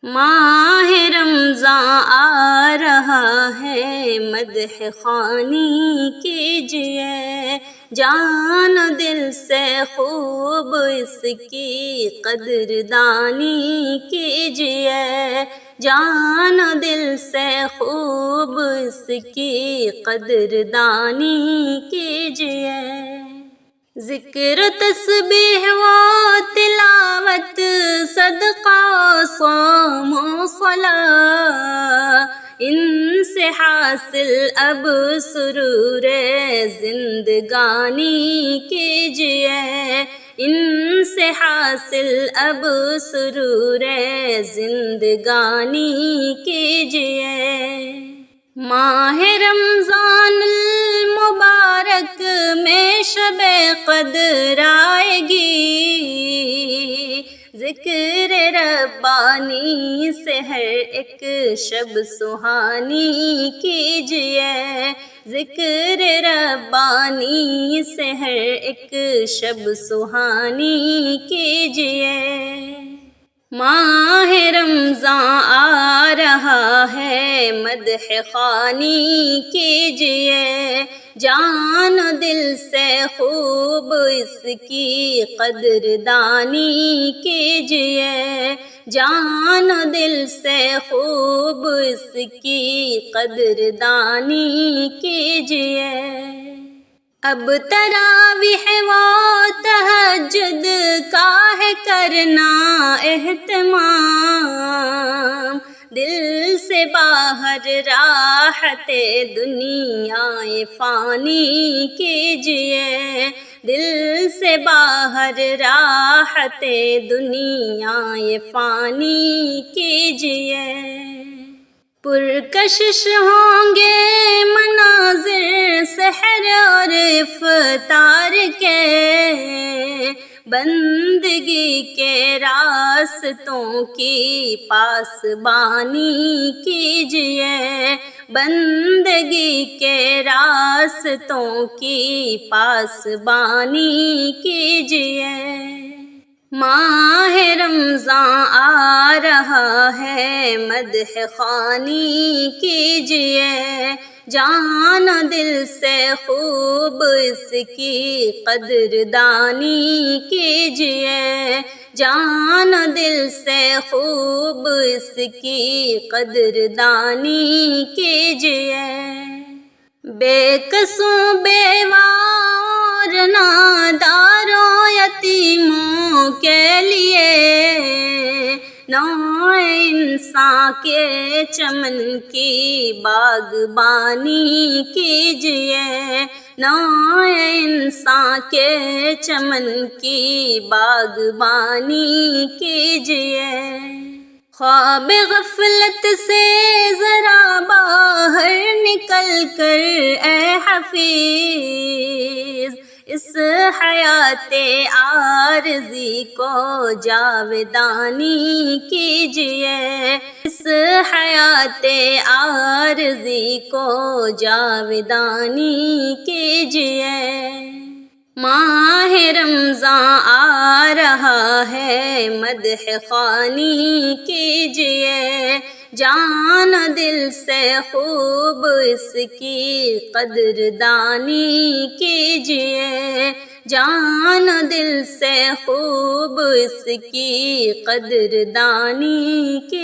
ماہ رمضان آ رہا ہے، مدح خوانی کیجئے، جان و دل سے خوب اس کی قدردانی کیجئے، جان و دل سے خوب اس کی قدردانی کیجئے۔ ذکر و تسبیح و تلاوت، صدقہ و صوم و صلاۃ، ان سے حاصل اب سرور زندگانی کیجئے، ان سے حاصل اب سرور زندگانی کیجئے۔ ماہ رمضان المبارک میں شب قدر آئے گی، ذکر ربانی سے ہر ایک شب سہانی کیجئے، ذکر ربانی سے ہر ایک شب سہانی کیجئے۔ ماہ رمضان آ رہا ہے، مدح خوانی کیجئے، جان و دل سے خوب اس کی قدردانی کیجئے، جان و دل سے خوب اس کی قدردانی کیجئے۔ اب تراویح و تہجد کا ہے کرنا اہتمام، دل سے باہر راحت دنیا فانی کیجئے، دل سے باہر راحت دنیا فانی کیجئے۔ پرکشش ہوں گے مناظر سحر اور افطار کے، بندگی کے راستوں کی پاسبانی کیجئے، بندگی کے راستوں کی پاسبانی کیجئے۔ ماہ رمضان آ رہا ہے، مدح خوانی کیجئے، جان و دل سے خوب اس کی قدردانی کیجئے، جان و دل سے خوب اس کی قدردانی کیجئے۔ بے قصوں بیوہ اور ناداروں یتیموں کے لیے، نوع انسان کے چمن کی باغبانی کیجئے، نوع انسان کے چمن کی باغبانی کیجئے۔ خواب غفلت سے ذرا باہر نکل کر اے حفیظ، اس حیات عارضی کو جاودانی کیجئے، اس حیات عارضی کو جاودانی کیجئے۔ ماہ رمضان آ رہا ہے، مدح خوانی کیجئے، جان و دل سے خوب اس کی قدردانی کیجئے، جان و دل سے خوب اس کی قدردانی کیجئے۔